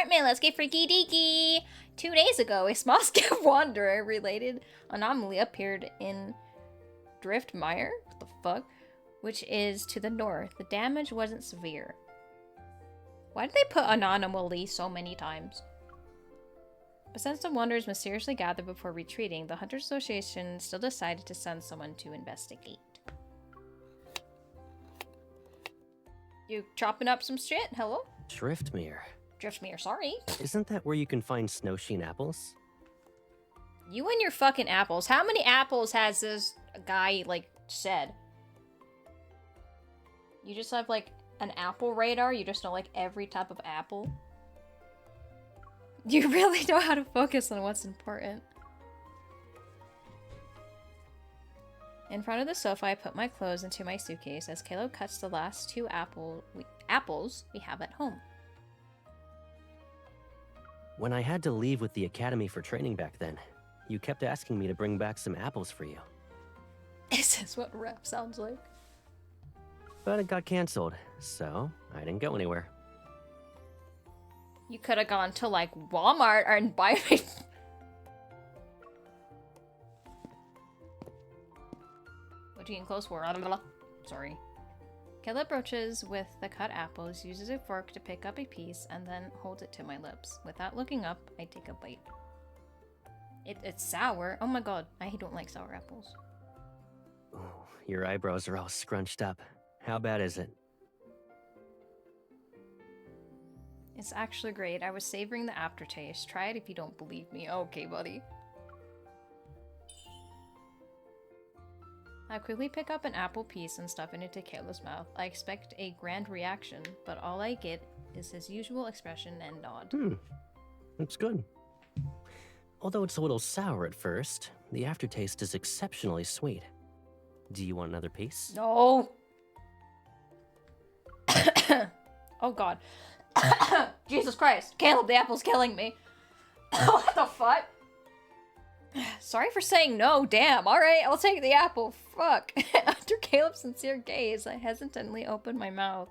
apartment. Let's get freaky deaky. 2 days ago, a small-scale wanderer-related anomaly appeared in Driftmire. What the fuck? Which is to the north. The damage wasn't severe. Why did they put anomaly so many times? But since the wanderers mysteriously gathered before retreating, the Hunters Association still decided to send someone to investigate. You chopping up some shit? Hello? Driftmere. Driftmere, sorry. Isn't that where you can find snowsheen apples? You and your fucking apples. How many apples has this guy, like, said? You just have, like, an apple radar? You just know, like, every type of apple? You really know how to focus on what's important. In front of the sofa, I put my clothes into my suitcase as Caleb cuts the last 2 apples we have at home. When I had to leave with the academy for training back then, you kept asking me to bring back some apples for you. Is this what rap sounds like? But it got canceled, so I didn't go anywhere. You could have gone to, like, Walmart and buy me. What you getting close for? Sorry. Caleb broaches with the cut apples, uses a fork to pick up a piece, and then holds it to my lips. Without looking up, I take a bite. It's sour. Oh my god, I don't like sour apples. Ooh, your eyebrows are all scrunched up. How bad is it? It's actually great. I was savoring the aftertaste. Try it if you don't believe me. Okay, buddy. I quickly pick up an apple piece and stuff it into Caleb's mouth. I expect a grand reaction, but all I get is his usual expression and nod. It's good. Although it's a little sour at first, the aftertaste is exceptionally sweet. Do you want another piece? No! Oh god. Jesus Christ. Caleb, the apple's killing me. What the fuck? Sorry for saying no, damn. Alright, I'll take the apple. Fuck. After Caleb's sincere gaze, I hesitantly opened my mouth.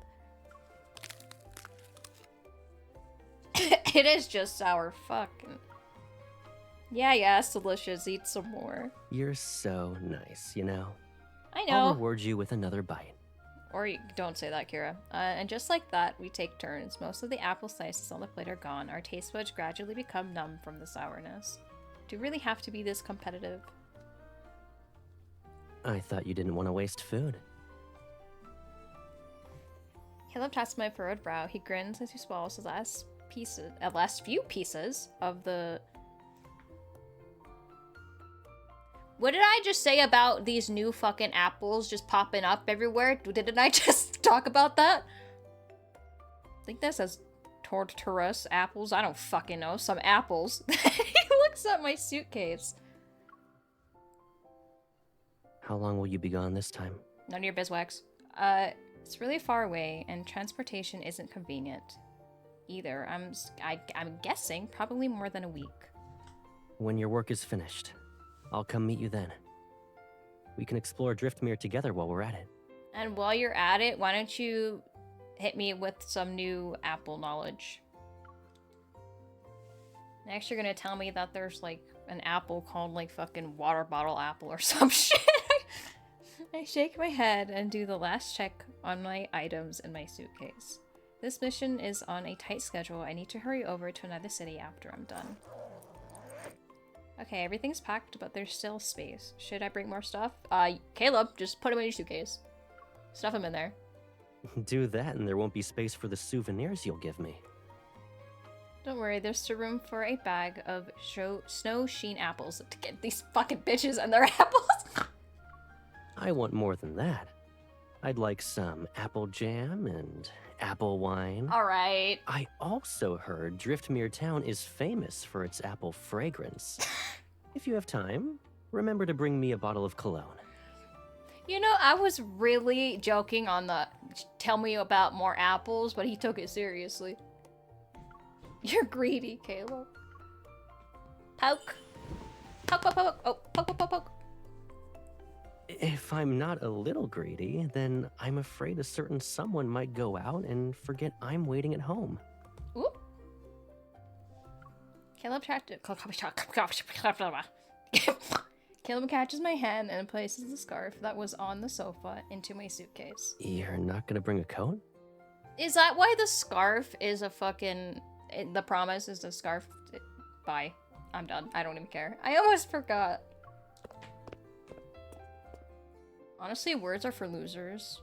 It is just sour. Fuck. Yeah, it's delicious. Eat some more. You're so nice, you know? I know. I'll reward you with another bite. Or you don't say that, Kira. And just like that, we take turns. Most of the apple slices on the plate are gone. Our taste buds gradually become numb from the sourness. Do you really have to be this competitive? I thought you didn't want to waste food. Caleb taps my furrowed brow. He grins as he swallows the last few pieces of the... What did I just say about these new fucking apples just popping up everywhere? Didn't I just talk about that? I think that says torturous apples. I don't fucking know. Some apples. He looks at my suitcase. How long will you be gone this time? None of your bizwax. It's really far away, and transportation isn't convenient either. I'm guessing probably more than a week. When your work is finished, I'll come meet you then. We can explore Driftmere together while we're at it. And while you're at it, why don't you hit me with some new apple knowledge? Next, you're gonna tell me that there's, like, an apple called, like, fucking water bottle apple or some shit. I shake my head and do the last check on my items in my suitcase. This mission is on a tight schedule. I need to hurry over to another city after I'm done. Okay, everything's packed, but there's still space. Should I bring more stuff? Caleb, just put them in your suitcase. Stuff them in there. Do that and there won't be space for the souvenirs you'll give me. Don't worry, there's still room for a bag of snow sheen apples to get these fucking bitches and their apples. I want more than that. I'd like some apple jam and apple wine. Alright. I also heard Driftmere Town is famous for its apple fragrance. If you have time, remember to bring me a bottle of cologne. You know, I was really joking on the tell me about more apples, but he took it seriously. You're greedy, Caleb. Poke. Poke, poke, poke. Oh, poke, poke, poke, poke. If I'm not a little greedy, then I'm afraid a certain someone might go out and forget I'm waiting at home. Ooh. Caleb catches my hand and places the scarf that was on the sofa into my suitcase. You're not gonna bring a coat? Is that why the scarf is a fucking... The promise is the scarf? Bye. I'm done. I don't even care. I almost forgot. Honestly, words are for losers.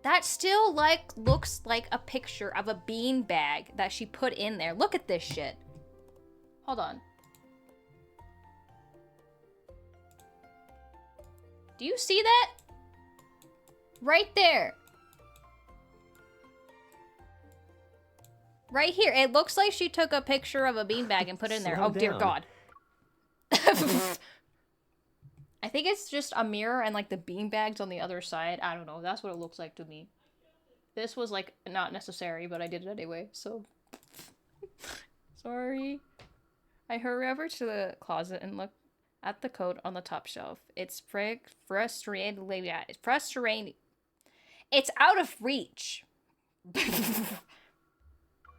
That still, like, looks like a picture of a bean bag that she put in there. Look at this shit. Hold on. Do you see that? Right there. Right here. It looks like she took a picture of a beanbag and put it in there. Slow Oh, dear down. God. I think it's just a mirror and, like, the beanbags on the other side. I don't know. That's what it looks like to me. This was, like, not necessary, but I did it anyway, so... Sorry. I hurry over to the closet and look at the coat on the top shelf. It's frustrating. It's frustrating. It's out of reach. The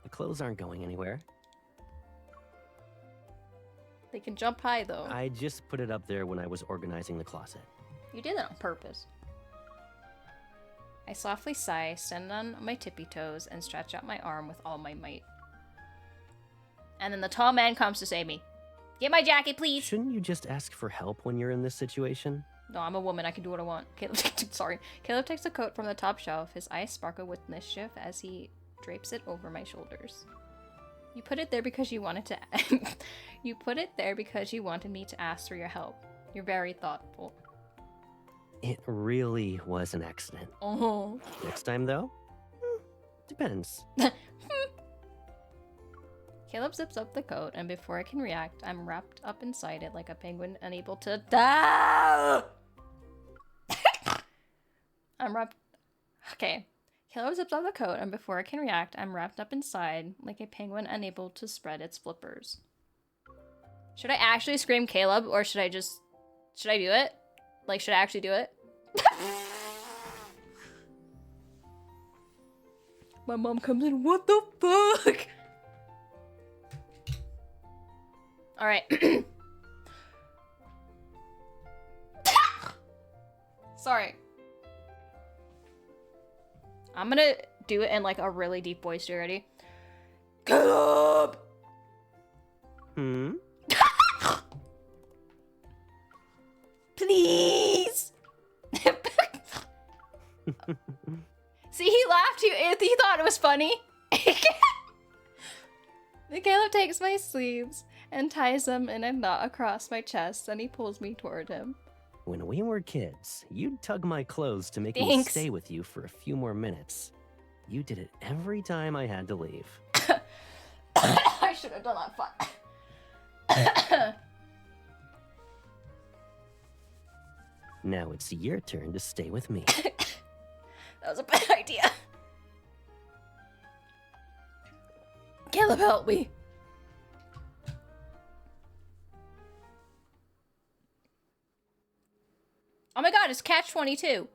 clothes aren't going anywhere. They can jump high, though. I just put it up there when I was organizing the closet. You did that on purpose. I softly sigh, stand on my tippy toes, and stretch out my arm with all my might. And then the tall man comes to save me. Get my jacket, please! Shouldn't you just ask for help when you're in this situation? No, I'm a woman. I can do what I want. Caleb, sorry. Caleb takes the coat from the top shelf. His eyes sparkle with mischief as he drapes it over my shoulders. You put it there because you wanted to... You put it there because you wanted me to ask for your help. You're very thoughtful. It really was an accident. Oh. Next time, though? Depends. Caleb zips up the coat, and before I can react, I'm wrapped up inside it like a penguin unable to... Ah! I'm wrapped... Okay. Caleb zips up the coat, and before I can react, I'm wrapped up inside like a penguin unable to spread its flippers. Should I actually scream Caleb, or should I just... Should I do it? Like, should I actually do it? My mom comes in, what the fuck? Alright. Sorry. I'm gonna do it in like a really deep voice. You ready? Caleb! Hmm? Please! See, he laughed. He thought it was funny. Caleb takes my sleeves and ties them in a knot across my chest, and he pulls me toward him. When we were kids, you'd tug my clothes to make me Thanks. stay with you for a few more minutes. You did it every time I had to leave. I should have done that fun. Now it's your turn to stay with me. That was a bad idea. Caleb, help me. Oh my god, it's Catch-22.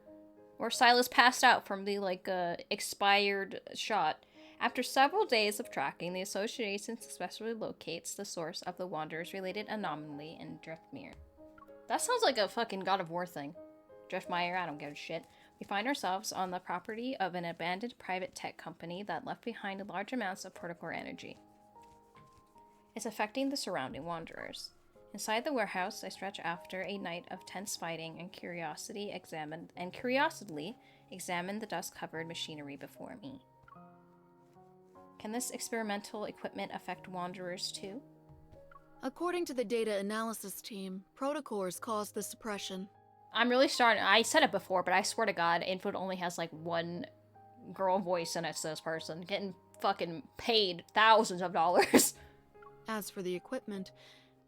Where Silas passed out from the, expired shot. After several days of tracking, the association successfully locates the source of the Wanderers-related anomaly in Driftmere. That sounds like a fucking God of War thing. Driftmire, I don't give a shit. We find ourselves on the property of an abandoned private tech company that left behind large amounts of porticore energy. It's affecting the surrounding Wanderers. Inside the warehouse, I stretch after a night of tense fighting and curiosity examine the dust-covered machinery before me. Can this experimental equipment affect Wanderers too? According to the data analysis team, protocores caused the suppression. I'm really starting... I said it before, but I swear to God, Infood only has, one girl voice and it's this person. Getting fucking paid thousands of dollars. As for the equipment,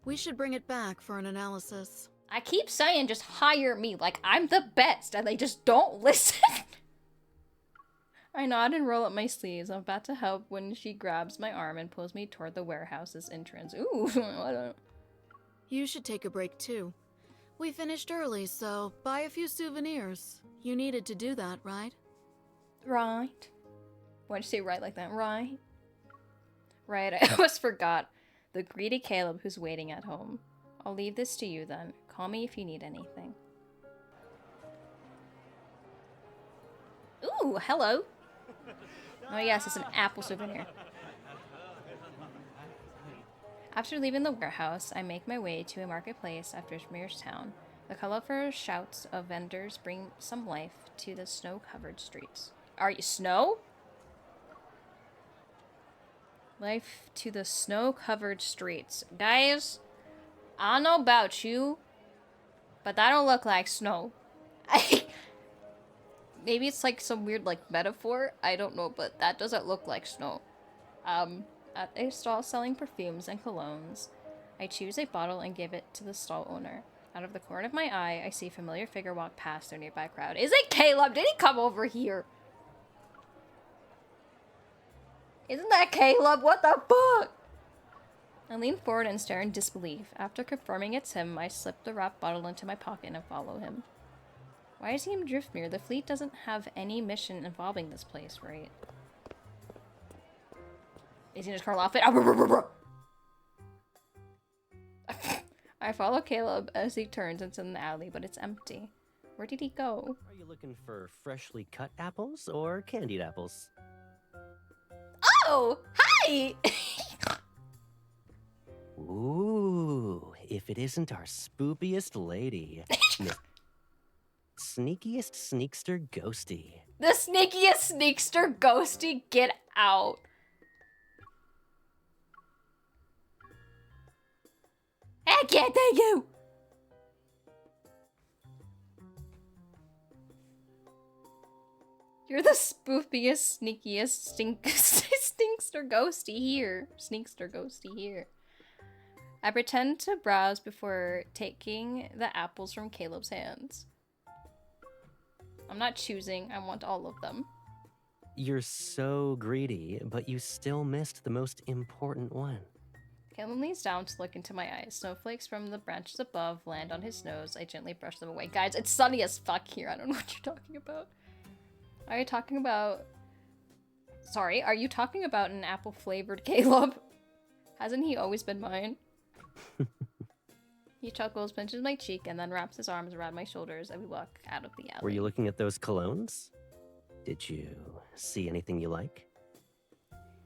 we should bring it back for an analysis. I keep saying just hire me, like I'm the best, and they just don't listen. I nod and roll up my sleeves. I'm about to help when she grabs my arm and pulls me toward the warehouse's entrance. Ooh, what? You should take a break too. We finished early, so buy a few souvenirs. You needed to do that, right? Right. Why'd you say right like that? Right. Right, I almost forgot The greedy Caleb who's waiting at home. I'll leave this to you then. Call me if you need anything. Ooh, hello. Oh yes, it's an apple souvenir. After leaving the warehouse, I make my way to a marketplace after Driftmere's town. The colorful shouts of vendors bring some life to the snow-covered streets. Are you snow? Life to the snow-covered streets. Guys, I don't know about you, but that don't look like snow. Maybe it's like some weird like metaphor. I don't know, but that doesn't look like snow. At a stall selling perfumes and colognes, I choose a bottle and give it to the stall owner. Out of the corner of my eye, I see a familiar figure walk past their nearby crowd. Is it Caleb? Did he come over here? Isn't that Caleb? What the fuck? I lean forward and stare in disbelief. After confirming it's him, I slip the wrapped bottle into my pocket and follow him. Why is he in Driftmere? The fleet doesn't have any mission involving this place, right? Is he in his Carl outfit? I follow Caleb as he turns into an alley, but it's empty. Where did he go? Are you looking for freshly cut apples or candied apples? Oh! Hi! Ooh, if it isn't our spoopiest lady. Sneakiest sneakster ghosty. The sneakiest sneakster ghosty, get out. I can't thank you. You're the spoofiest, sneakiest, stinkster ghosty here. Sneakster ghosty here. I pretend to browse before taking the apples from Caleb's hands. I'm not choosing, I want all of them. You're so greedy, but you still missed the most important one. Caleb leans down to look into my eyes. Snowflakes from the branches above land on his nose. I gently brush them away. Guys, it's sunny as fuck here. I don't know what you're talking about. Are you talking about... Sorry, are you talking about an apple-flavored Caleb? Hasn't he always been mine? He chuckles, pinches my cheek, and then wraps his arms around my shoulders as we walk out of the alley. Were you looking at those colognes? Did you see anything you like?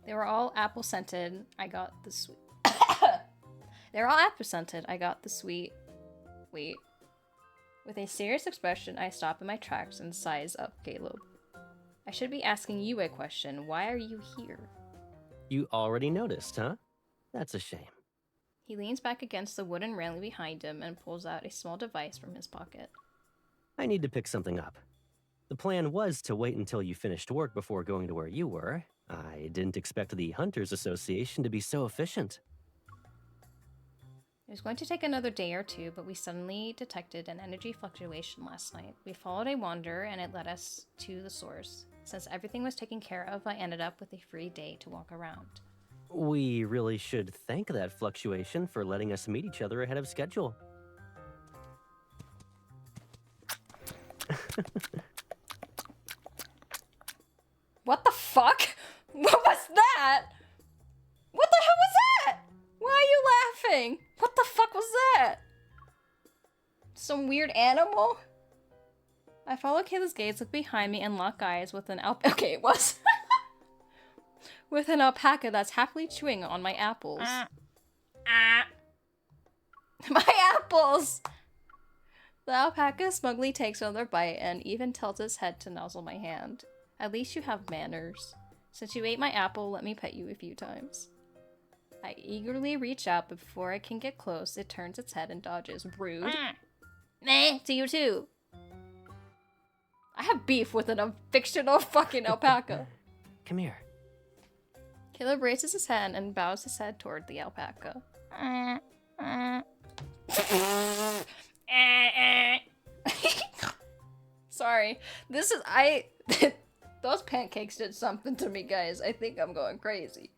They were all apple-scented. I got the sweet... They're all apple-scented. I got the sweet... Wait. With a serious expression, I stop in my tracks and size up Caleb. I should be asking you a question. Why are you here? You already noticed, huh? That's a shame. He leans back against the wooden railing behind him and pulls out a small device from his pocket. I need to pick something up. The plan was to wait until you finished work before going to where you were. I didn't expect the Hunters Association to be so efficient. It was going to take another day or two, but we suddenly detected an energy fluctuation last night. We followed a wanderer and it led us to the source. Since everything was taken care of, I ended up with a free day to walk around. We really should thank that fluctuation for letting us meet each other ahead of schedule. What the fuck? What was that? What the hell was that? Why are you laughing? What the fuck was that? Some weird animal? I follow Kayla's gaze, look behind me, and lock eyes with an Okay, it was. With an alpaca that's happily chewing on my apples. My apples! The alpaca smugly takes another bite and even tilts its head to nuzzle my hand. At least you have manners. Since you ate my apple, let me pet you a few times. I eagerly reach out, but before I can get close, it turns its head and dodges. Rude. Meh, to you too. I have beef with a fictional fucking alpaca. Come here. Caleb raises his hand and bows his head toward the alpaca. Sorry. This is... Those pancakes did something to me, guys. I think I'm going crazy.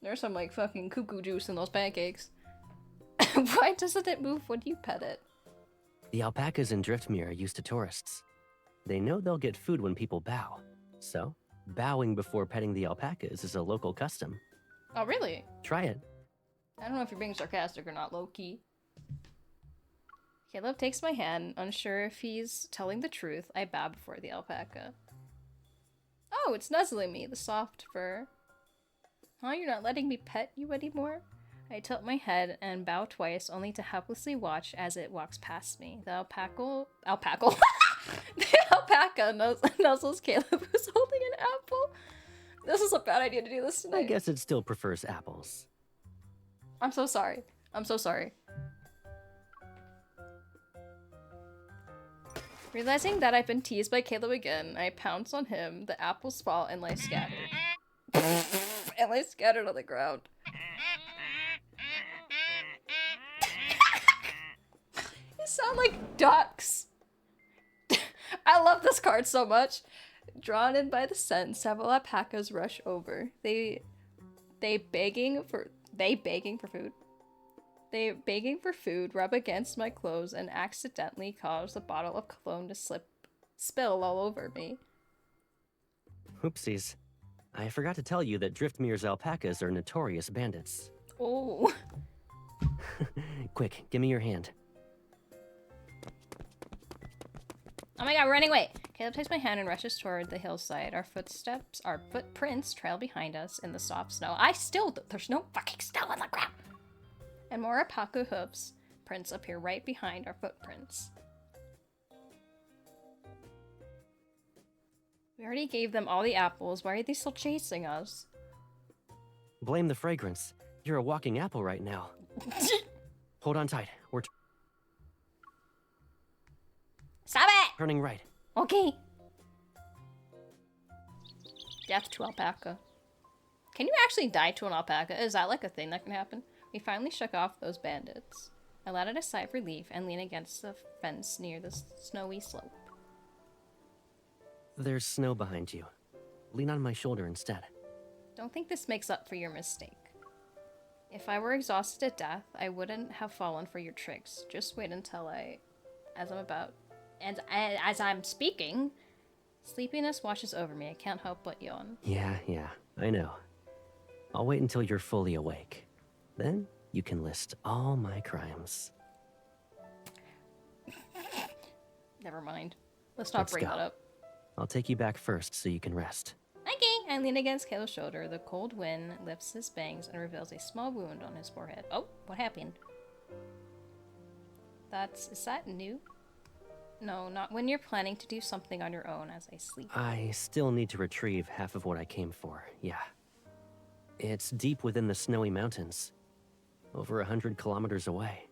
There's some, like, fucking cuckoo juice in those pancakes. Why doesn't it move when you pet it? The alpacas in Driftmere are used to tourists. They know they'll get food when people bow. So, bowing before petting the alpacas is a local custom. Oh, really? Try it. I don't know if you're being sarcastic or not, low-key. Caleb takes my hand, unsure if he's telling the truth. I bow before the alpaca. Oh, it's nuzzling me, the soft fur. Huh, you're not letting me pet you anymore? I tilt my head and bow twice, only to helplessly watch as it walks past me. The alpaca nuzzles Caleb, who's holding an apple. This is a bad idea to do this tonight. I guess it still prefers apples. I'm so sorry. I'm so sorry. Realizing that I've been teased by Caleb again, I pounce on him. The apples fall and lie scattered. And lie scattered on the ground. You sound like ducks. I love this card so much. Drawn in by the scent, several alpacas rush over. They begging for food. They begging for food, rub against my clothes, and accidentally cause the bottle of cologne to spill all over me. Oopsies. I forgot to tell you that Driftmere's alpacas are notorious bandits. Oh. Quick, give me your hand. Oh my god, we're running away! Caleb takes my hand and rushes toward the hillside. Our footprints trail behind us in the soft snow. There's no fucking snow on the ground! And more alpaca hoofs prints appear right behind our footprints. We already gave them all the apples. Why are they still chasing us? Blame the fragrance. You're a walking apple right now. Hold on tight. We're Stop it! turning right. Okay. Death to alpaca. Can you actually die to an alpaca? Is that like a thing that can happen? We finally shook off those bandits. I let out a sigh of relief and lean against the fence near the snowy slope. There's snow behind you. Lean on my shoulder instead. Don't think this makes up for your mistake. If I were exhausted to death, I wouldn't have fallen for your tricks. Just wait until as I'm speaking, sleepiness washes over me. I can't help but yawn. Yeah, I know. I'll wait until you're fully awake. Then you can list all my crimes. Never mind. Let's not bring that up. I'll take you back first so you can rest. Okay, I lean against Caleb's shoulder. The cold wind lifts his bangs and reveals a small wound on his forehead. Oh, what happened? Is that new? No, not when you're planning to do something on your own as I sleep. I still need to retrieve half of what I came for, yeah. It's deep within the snowy mountains, over 100 kilometers away.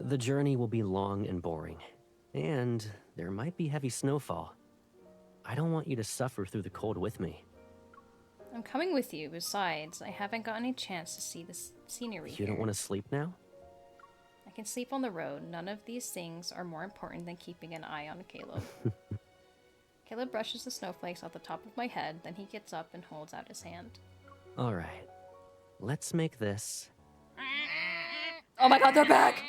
The journey will be long and boring, and there might be heavy snowfall. I don't want you to suffer through the cold with me. I'm coming with you. Besides, I haven't gotten a chance to see this scenery You don't want to sleep now? I can sleep on the road. None of these things are more important than keeping an eye on Caleb. Caleb brushes the snowflakes off the top of my head, then he gets up and holds out his hand. Alright, let's make this... Oh my god, they're back!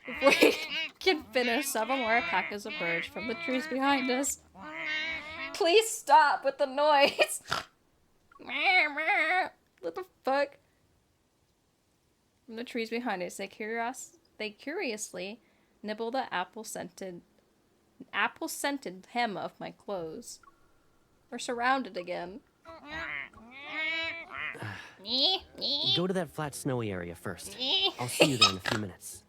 Before we can finish, several more alpacas emerge from the trees behind us. Please stop with the noise! What the fuck? From the trees behind us, they curiously nibble the apple-scented hem of my clothes. We're surrounded again. Go to that flat snowy area first. I'll see you there in a few minutes.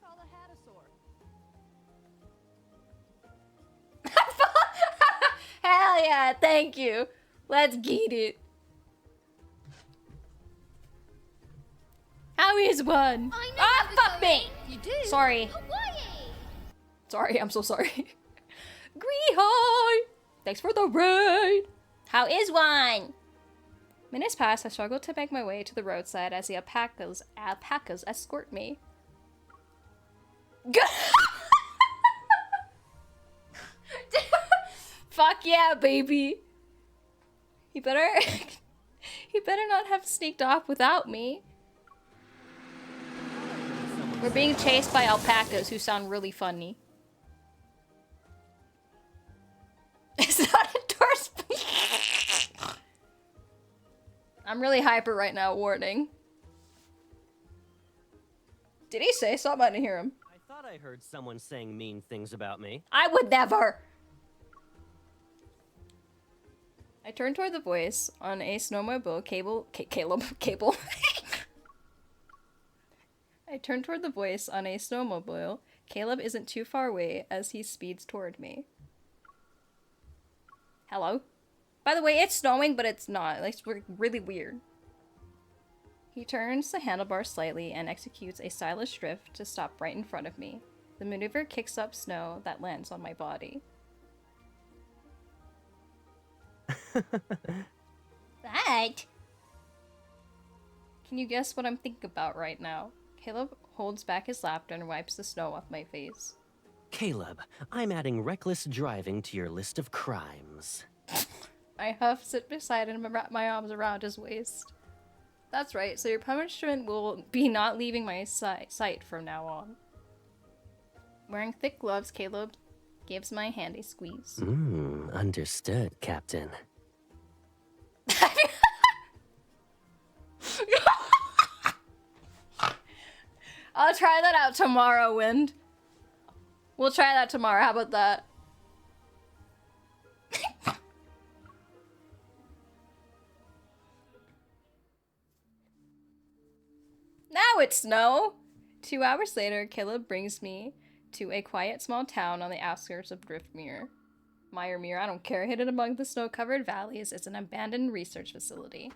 Hell yeah, thank you. Let's get it. How is one? Ah, fuck me! You do? Sorry. Hawaii! Sorry, I'm so sorry. Gree-hi! Thanks for the raid! How is one? Minutes pass, I struggle to make my way to the roadside as the alpacas escort me. Fuck yeah, baby! He better not have sneaked off without me. We're being chased by alpacas who sound really funny. It's not endorsed. I'm really hyper right now, warning. Did he say something? I didn't hear him. I thought I heard someone saying mean things about me. I would never! I turned toward the voice on a snowmobile cable. I turned toward the voice on a snowmobile. Caleb isn't too far away as he speeds toward me. Hello? By the way, it's snowing, but it's not. Like, it's really weird. He turns the handlebar slightly and executes a stylish drift to stop right in front of me. The maneuver kicks up snow that lands on my body. That? Can you guess what I'm thinking about right now? Caleb holds back his laughter and wipes the snow off my face. Caleb, I'm adding reckless driving to your list of crimes. I huff, sit beside him, and wrap my arms around his waist. That's right, so your punishment will be not leaving my sight from now on. Wearing thick gloves, Caleb gives my hand a squeeze. Understood, Captain. I'll try that out tomorrow, Wind. We'll try that tomorrow. How about that? Now it's snow! 2 hours later, Caleb brings me to a quiet small town on the outskirts of Driftmere. Meyermere, I don't care. Hidden among the snow-covered valleys, it's an abandoned research facility.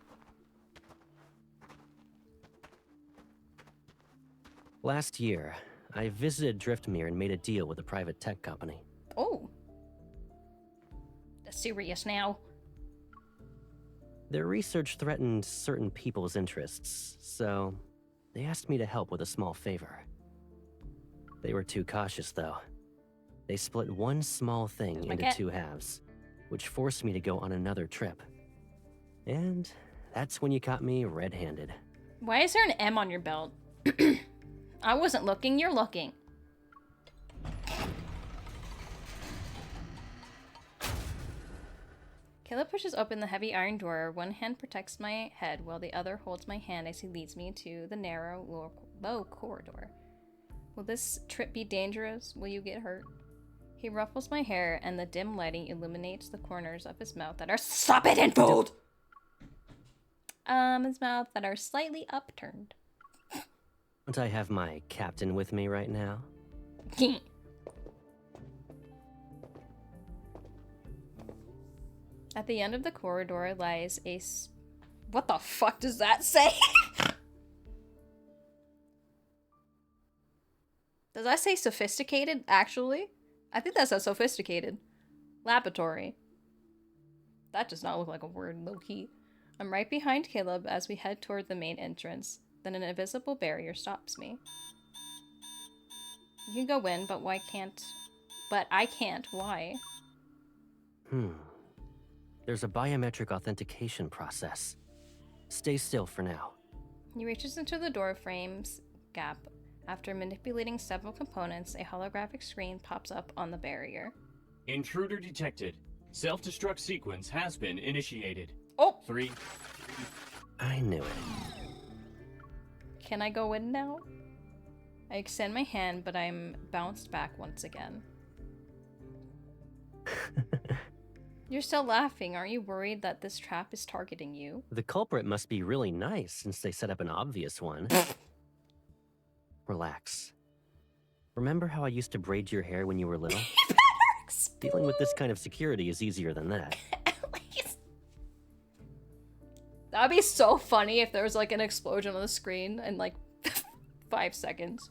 Last year, I visited Driftmere and made a deal with a private tech company. Oh. That's serious now. Their research threatened certain people's interests, so they asked me to help with a small favor. They were too cautious, though. They split one small thing into two halves, which forced me to go on another trip. And that's when you caught me red-handed. Why is there an M on your belt? I wasn't looking, you're looking. Caleb pushes open the heavy iron door. One hand protects my head while the other holds my hand as he leads me to the narrow, low corridor. Will this trip be dangerous? Will you get hurt? He ruffles my hair and the dim lighting illuminates the corners of his mouth that are— Stop it and fold! His mouth that are slightly upturned. Don't I have my captain with me right now? At the end of the corridor lies a what the fuck does that say? Does that say sophisticated, actually? I think that says sophisticated. Laboratory. That does not look like a word, low-key. I'm right behind Caleb as we head toward the main entrance. Then an invisible barrier stops me. You can go in, but why can't... But I can't. Why? There's a biometric authentication process. Stay still for now. He reaches into the door frame's gap. After manipulating several components, a holographic screen pops up on the barrier. Intruder detected. Self-destruct sequence has been initiated. Oh! 3. I knew it. Can I go in now? I extend my hand, but I'm bounced back once again. You're still laughing. Aren't you worried that this trap is targeting you? The culprit must be really nice since they set up an obvious one. Relax. Remember how I used to braid your hair when you were little? Dealing with this kind of security is easier than that. That'd be so funny if there was like an explosion on the screen in like 5 seconds.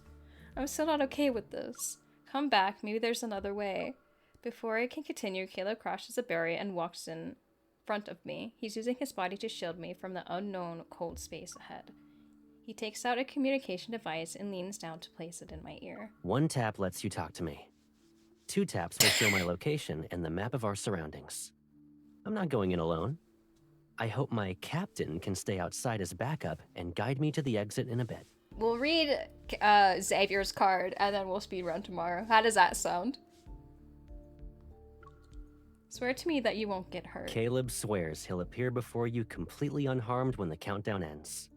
I'm still not okay with this. Come back, maybe there's another way. Before I can continue, Caleb crashes a barrier and walks in front of me. He's using his body to shield me from the unknown cold space ahead. He takes out a communication device and leans down to place it in my ear. 1 tap lets you talk to me. 2 taps will show my location and the map of our surroundings. I'm not going in alone. I hope my captain can stay outside as backup and guide me to the exit in a bit. We'll read Xavier's card and then we'll speedrun tomorrow. How does that sound? Swear to me that you won't get hurt. Caleb swears he'll appear before you completely unharmed when the countdown ends.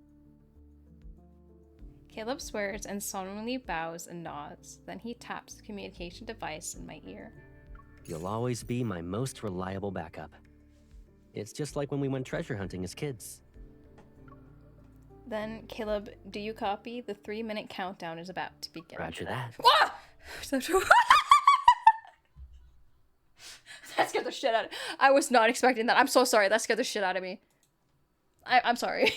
Caleb swears and solemnly bows and nods. Then he taps the communication device in my ear. You'll always be my most reliable backup. It's just like when we went treasure hunting as kids. Then, Caleb, do you copy? The 3-minute countdown is about to begin. Roger that. Ah! That scared the shit out of me. I was not expecting that. I'm so sorry. That scared the shit out of me. I'm sorry.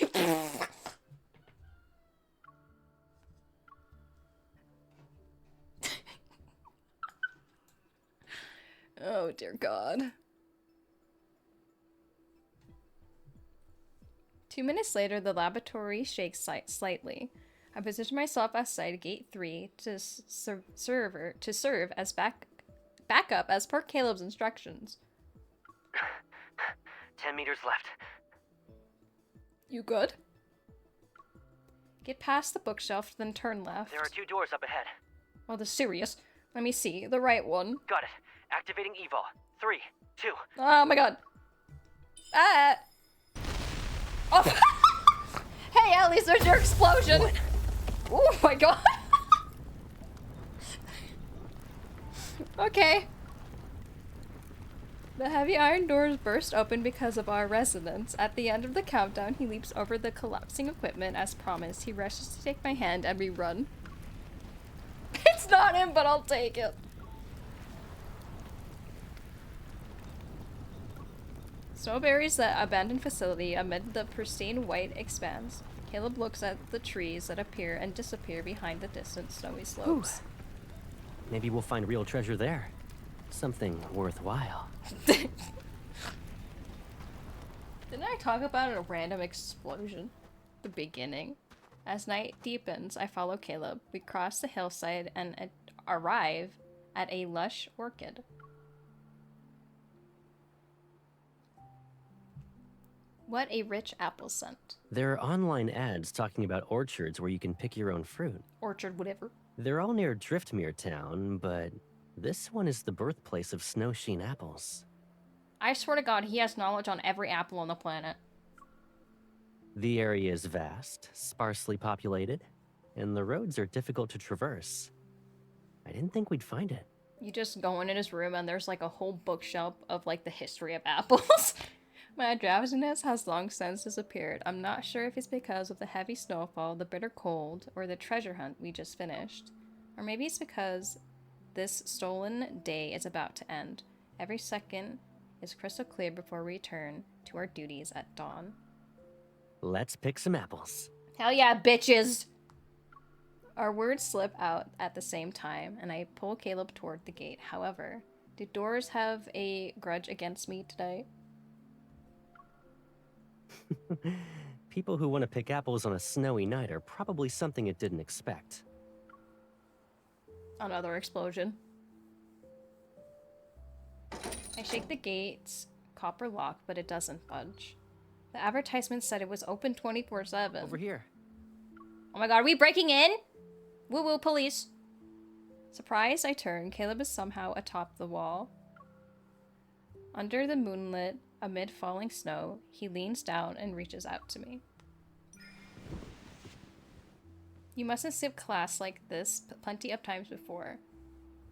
Oh, dear God. 2 minutes later, the laboratory shakes slightly. I position myself outside gate 3 to serve as backup as per Caleb's instructions. 10 meters left. You good? Get past the bookshelf, then turn left. There are 2 doors up ahead. Oh, the serious. Let me see. The right one. Got it. Activating evol. 3, 2. Oh my God. Ah! Oh! Hey, at least there's your explosion! Oh my God! Okay. The heavy iron doors burst open because of our resonance. At the end of the countdown, he leaps over the collapsing equipment as promised. He rushes to take my hand and we run. It's not him, but I'll take it. Snow buries the abandoned facility amid the pristine white expanse. Caleb looks at the trees that appear and disappear behind the distant snowy slopes. Maybe we'll find real treasure there. Something worthwhile. Didn't I talk about a random explosion? The beginning. As night deepens, I follow Caleb. We cross the hillside and arrive at a lush orchid. What a rich apple scent. There are online ads talking about orchards where you can pick your own fruit. Orchard, whatever. They're all near Driftmere Town, but this one is the birthplace of snow sheen apples. I swear to God, he has knowledge on every apple on the planet. The area is vast, sparsely populated, and the roads are difficult to traverse. I didn't think we'd find it. You just go in his room and there's like a whole bookshelf of like the history of apples. My drowsiness has long since disappeared. I'm not sure if it's because of the heavy snowfall, the bitter cold, or the treasure hunt we just finished. Or maybe it's because this stolen day is about to end. Every second is crystal clear before we return to our duties at dawn. Let's pick some apples. Hell yeah, bitches! Our words slip out at the same time, and I pull Caleb toward the gate. However, do doors have a grudge against me today? People who want to pick apples on a snowy night are probably something it didn't expect. Another explosion. I shake the gate's copper lock, but it doesn't budge. The advertisement said it was open 24/7. Over here. Oh my God, are we breaking in? Woo woo, police. Surprised, I turn. Caleb is somehow atop the wall. Under the moonlit, amid falling snow, he leans down and reaches out to me. You mustn't skip class like this plenty of times before.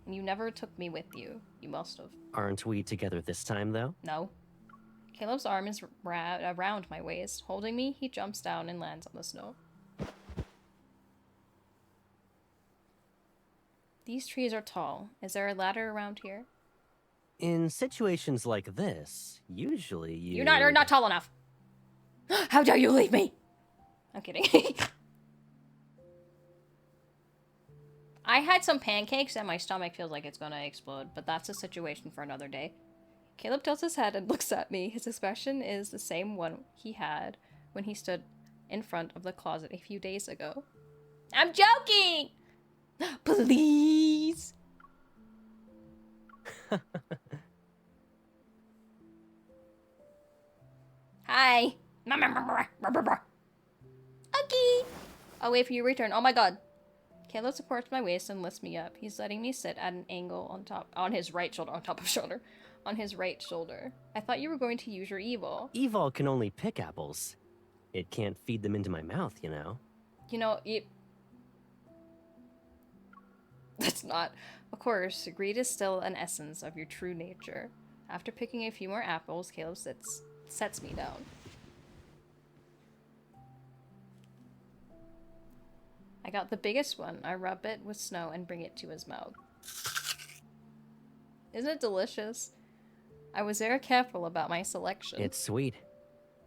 And you never took me with you. You must have. Aren't we together this time, though? No. Caleb's arm is around my waist. Holding me, he jumps down and lands on the snow. These trees are tall. Is there a ladder around here? In situations like this, usually You're not tall enough. How dare you leave me? I'm kidding. I had some pancakes and my stomach feels like it's gonna explode, but that's a situation for another day. Caleb tilts his head and looks at me. His expression is the same one he had when he stood in front of the closet a few days ago. I'm joking! Please! Hi. Okay. I'll wait for your return. Oh my God. Caleb supports my waist and lifts me up. He's letting me sit at an angle on his right shoulder. On his right shoulder. I thought you were going to use your evil. Evol can only pick apples. It can't feed them into my mouth, you know. You know, That's not. Of course, greed is still an essence of your true nature. After picking a few more apples, Caleb sets me down. I got the biggest one. I rub it with snow and bring it to his mouth. Isn't it delicious? I was very careful about my selection. It's sweet.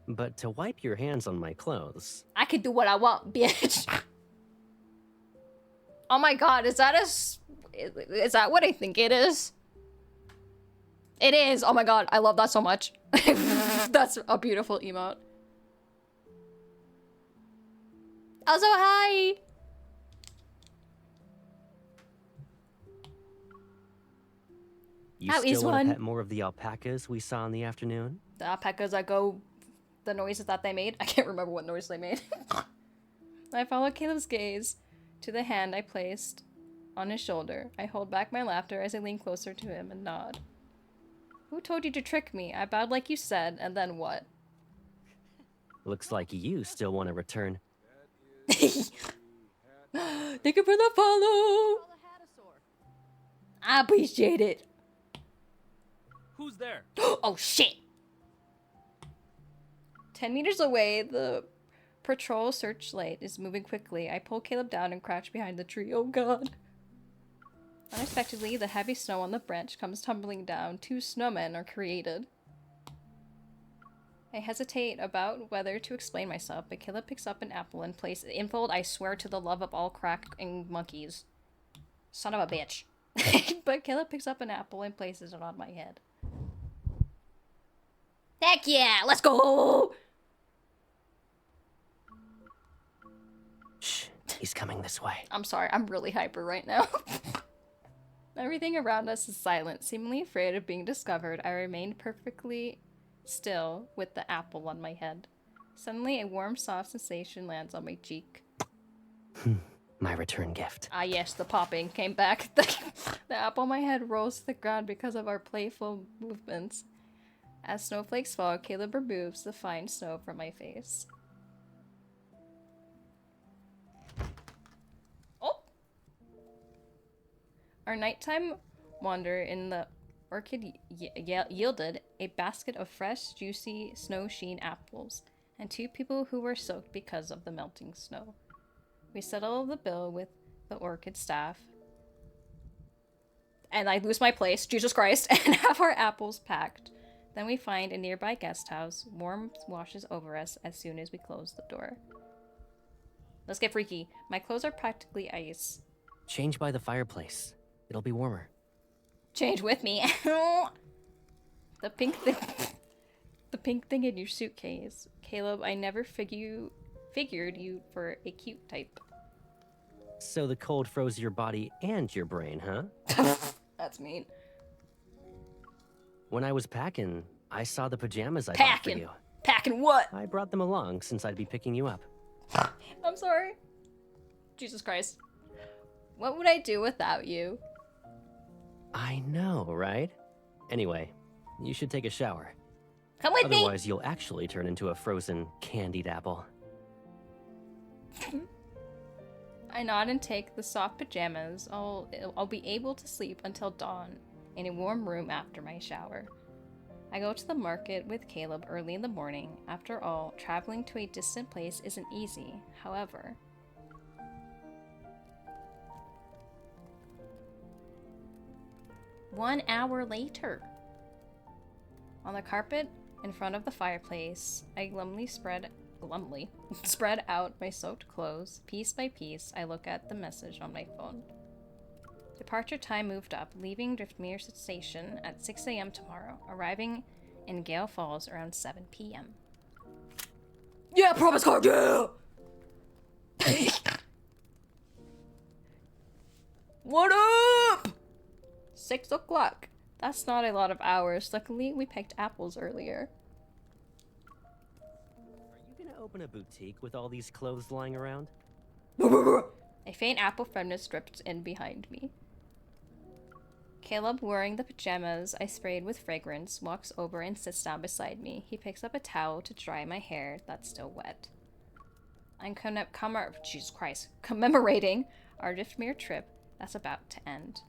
But to wipe your hands on my clothes... I can do what I want, bitch. Oh my god, is that is that what I think it is? It is! Oh my god, I love that so much. That's a beautiful emote. Also, hi! You How is still want one? to pet more of the alpacas we saw in the afternoon? The alpacas that go... The noises that they made? I can't remember what noise they made. I follow Caleb's gaze to the hand I placed on his shoulder. I hold back my laughter as I lean closer to him and nod. Who told you to trick me? I bowed like you said, and then what? Looks like you still want to return. Thank you for the follow! I appreciate it. Who's there? Oh shit! 10 meters away, the patrol searchlight is moving quickly. I pull Caleb down and crouch behind the tree. Oh god. Unexpectedly, the heavy snow on the branch comes tumbling down. 2 snowmen are created. I hesitate about whether to explain myself, but Caleb picks up an apple and places it in fold. I swear to the love of all cracking monkeys. Son of a bitch. But Caleb picks up an apple and places it on my head. Heck yeah, let's go! Shh, he's coming this way. I'm sorry, I'm really hyper right now. Everything around us is silent. Seemingly afraid of being discovered, I remained perfectly still with the apple on my head. Suddenly, a warm, soft sensation lands on my cheek. My return gift. Ah yes, the popping came back. The apple on my head rolls to the ground because of our playful movements. As snowflakes fall, Caleb removes the fine snow from my face. Oh! Our nighttime wander in the orchid yielded a basket of fresh, juicy, snow-sheen apples, and 2 people who were soaked because of the melting snow. We settle the bill with the orchid staff, and I lose my place, Jesus Christ, and have our apples packed. Then we find a nearby guest house. Warmth washes over us as soon as we close the door. Let's get freaky. My clothes are practically ice. Change by the fireplace. It'll be warmer. Change with me. The pink thing. The pink thing in your suitcase. Caleb, I never figured you for a cute type. So the cold froze your body and your brain, huh? That's mean. When I was packing, I saw the pajamas I bought for you. Packing what? I brought them along since I'd be picking you up. I'm sorry. Jesus Christ. What would I do without you? I know, right? Anyway, you should take a shower. Come with me! Otherwise, you'll actually turn into a frozen, candied apple. I nod and take the soft pajamas. I'll be able to sleep until dawn in a warm room after my shower. I go to the market with Caleb early in the morning. After all, traveling to a distant place isn't easy. However, one hour later, on the carpet in front of the fireplace, I glumly spread out my soaked clothes. Piece by piece, I look at the message on my phone. Departure time moved up, leaving Driftmere Station at 6 a.m. tomorrow, arriving in Gale Falls around 7 p.m. Yeah, promise card, yeah! What up? 6 o'clock. That's not a lot of hours. Luckily, we picked apples earlier. Are you gonna open a boutique with all these clothes lying around? A faint apple feminist dripped in behind me. Caleb, wearing the pajamas I sprayed with fragrance, walks over and sits down beside me. He picks up a towel to dry my hair that's still wet. I'm commemorating our Driftmere trip That's about to end.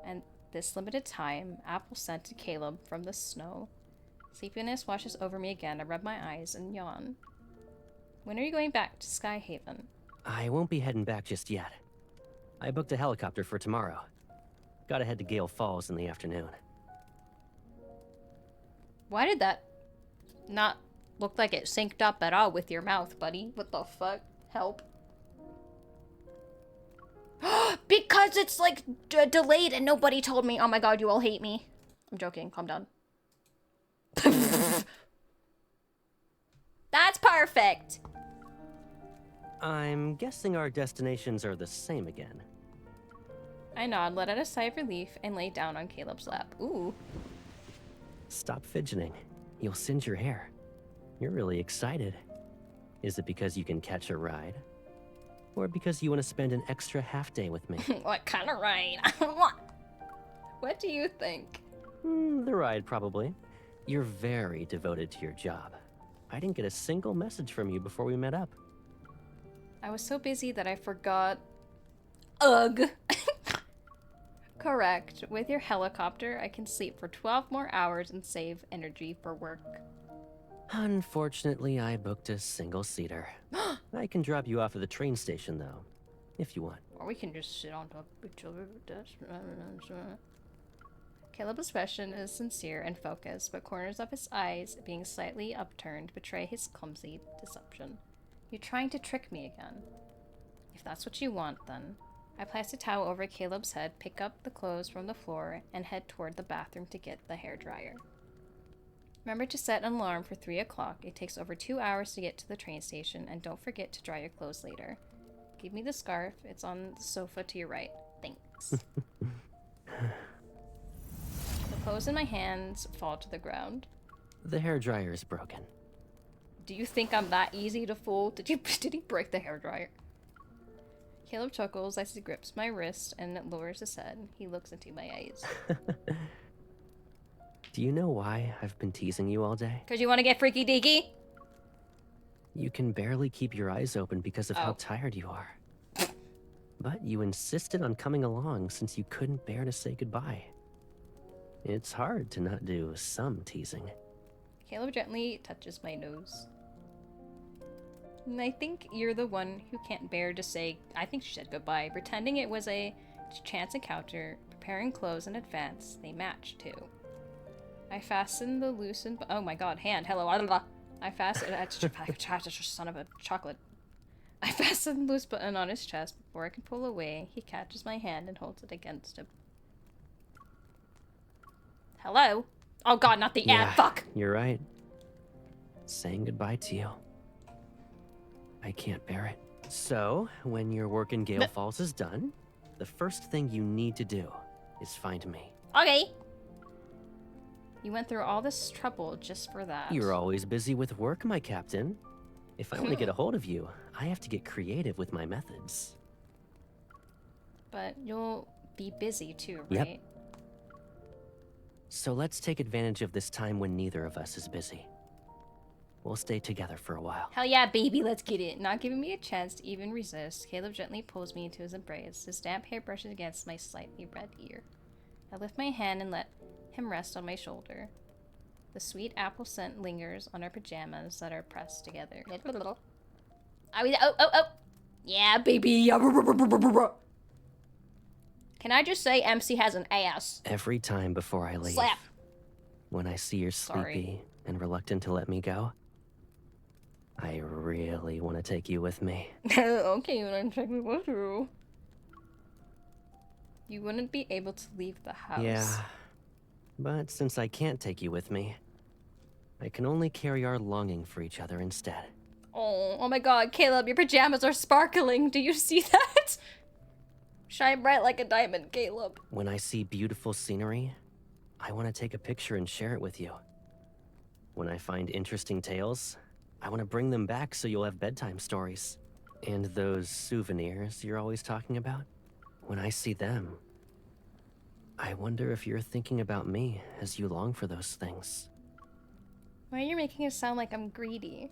And this limited time, Apple sent to Caleb from the snow. Sleepiness washes over me again. I rub my eyes and yawn. When are you going back to Skyhaven? I won't be heading back just yet. I booked a helicopter for tomorrow. Gotta head to Gale Falls in the afternoon. Why did that not look like it synced up at all with your mouth, buddy? What the fuck? Help. Because it's like delayed and nobody told me. Oh my god, you all hate me. I'm joking. Calm down. That's perfect. I'm guessing our destinations are the same again. I nod, let out a sigh of relief, and lay down on Caleb's lap. Ooh. Stop fidgeting. You'll singe your hair. You're really excited. Is it because you can catch a ride? Or because you want to spend an extra half day with me? What kind of ride? What do you think? The ride, probably. You're very devoted to your job. I didn't get a single message from you before we met up. I was so busy that I forgot. Ugh. Correct. With your helicopter, I can sleep for 12 more hours and save energy for work. Unfortunately, I booked a single-seater. I can drop you off at the train station, though, if you want. Or we can just sit on top of each other. Caleb's expression is sincere and focused, but corners of his eyes, being slightly upturned, betray his clumsy deception. You're trying to trick me again. If that's what you want, then. I place a towel over Caleb's head, pick up the clothes from the floor, and head toward the bathroom to get the hairdryer. Remember to set an alarm for 3 o'clock. It takes over 2 hours to get to the train station, and don't forget to dry your clothes later. Give me the scarf. It's on the sofa to your right. Thanks. The clothes in my hands fall to the ground. The hairdryer is broken. Do you think I'm that easy to fool? Did he break the hairdryer? Caleb chuckles as he grips my wrist and lowers his head. He looks into my eyes. Do you know why I've been teasing you all day? Cause you want to get freaky deaky? You can barely keep your eyes open because of how Oh. tired you are. But you insisted on coming along since you couldn't bear to say goodbye. It's hard to not do some teasing. Caleb gently touches my nose. And I think you're the one who can't bear to say, I think she said goodbye, pretending it was a chance encounter, preparing clothes in advance. They match, too. I fasten the loosened... Oh my god, hand, hello, I fasten... son of a chocolate. I fasten the loose button on his chest. Before I can pull away, he catches my hand and holds it against him. Hello? Oh god, not the ad, fuck! You're right. Saying goodbye to you. I can't bear it. So, when your work in Gale Falls is done, the first thing you need to do is find me. Okay. You went through all this trouble just for that. You're always busy with work, my captain. If I want to get a hold of you, I have to get creative with my methods. But you'll be busy too, Yep. right? So let's take advantage of this time when neither of us is busy. We'll stay together for a while. Hell yeah, baby, let's get it. Not giving me a chance to even resist, Caleb gently pulls me into his embrace. His damp hair brushes against my slightly red ear. I lift my hand and let him rest on my shoulder. The sweet apple scent lingers on our pajamas that are pressed together. Oh. Yeah, baby. Can I just say MC has an ass? Every time before I leave, Slap. when I see you're sleepy Sorry. and reluctant to let me go, I really want to take you with me. Okay, then check me with you. You wouldn't be able to leave the house. Yeah, but since I can't take you with me, I can only carry our longing for each other instead. Oh my god, Caleb, your pajamas are sparkling. Do you see that? Shine bright like a diamond, Caleb. When I see beautiful scenery, I want to take a picture and share it with you. When I find interesting tales, I want to bring them back so you'll have bedtime stories. And those souvenirs you're always talking about, when I see them, I wonder if you're thinking about me as you long for those things. Why are you making it sound like I'm greedy?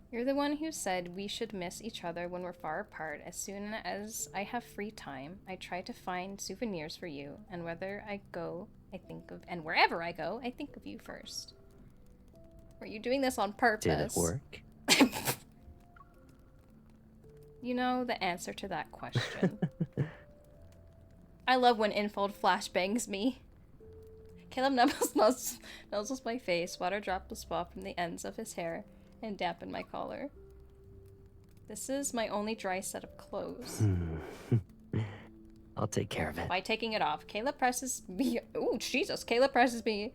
You're the one who said we should miss each other when we're far apart. As soon as I have free time, I try to find souvenirs for you, and wherever I go, I think of you first. Were you doing this on purpose? Did it work? You know the answer to that question. I love when Infold flashbangs me. Caleb nuzzles my face, water droplets fall from the ends of his hair, and dampen my collar. This is my only dry set of clothes. I'll take care of it. By taking it off, Caleb presses me. Oh, Jesus. Caleb presses me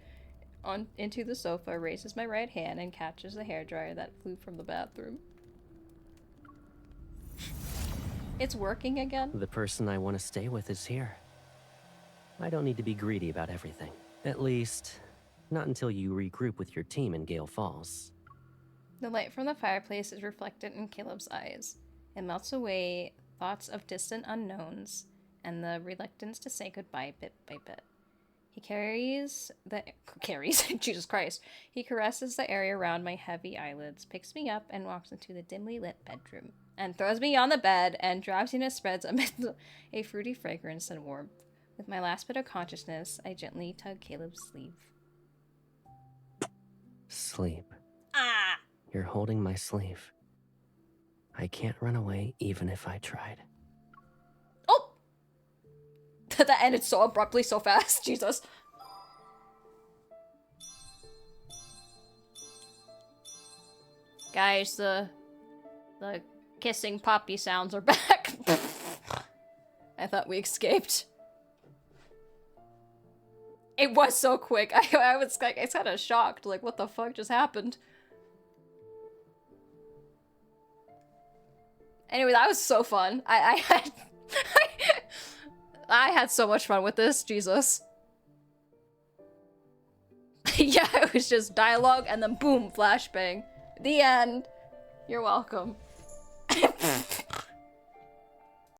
into the sofa, raises my right hand, and catches the hairdryer that flew from the bathroom. It's working again? The person I want to stay with is here. I don't need to be greedy about everything. At least, not until you regroup with your team in Gale Falls. The light from the fireplace is reflected in Caleb's eyes. It melts away thoughts of distant unknowns and the reluctance to say goodbye bit by bit. He Jesus Christ. He caresses the area around my heavy eyelids, picks me up, and walks into the dimly lit bedroom, and throws me on the bed, and drowsiness spreads amid a fruity fragrance and warmth. With my last bit of consciousness, I gently tug Caleb's sleeve. Sleep. Ah! You're holding my sleeve. I can't run away even if I tried. Oh! That ended so abruptly, so fast. Jesus. Guys, the kissing poppy sounds are back. I thought we escaped. It was so quick. I was kind of shocked. Like, what the fuck just happened? Anyway, that was so fun. I had I had so much fun with this. Jesus. Yeah, it was just dialogue and then boom, flashbang. The end. You're welcome.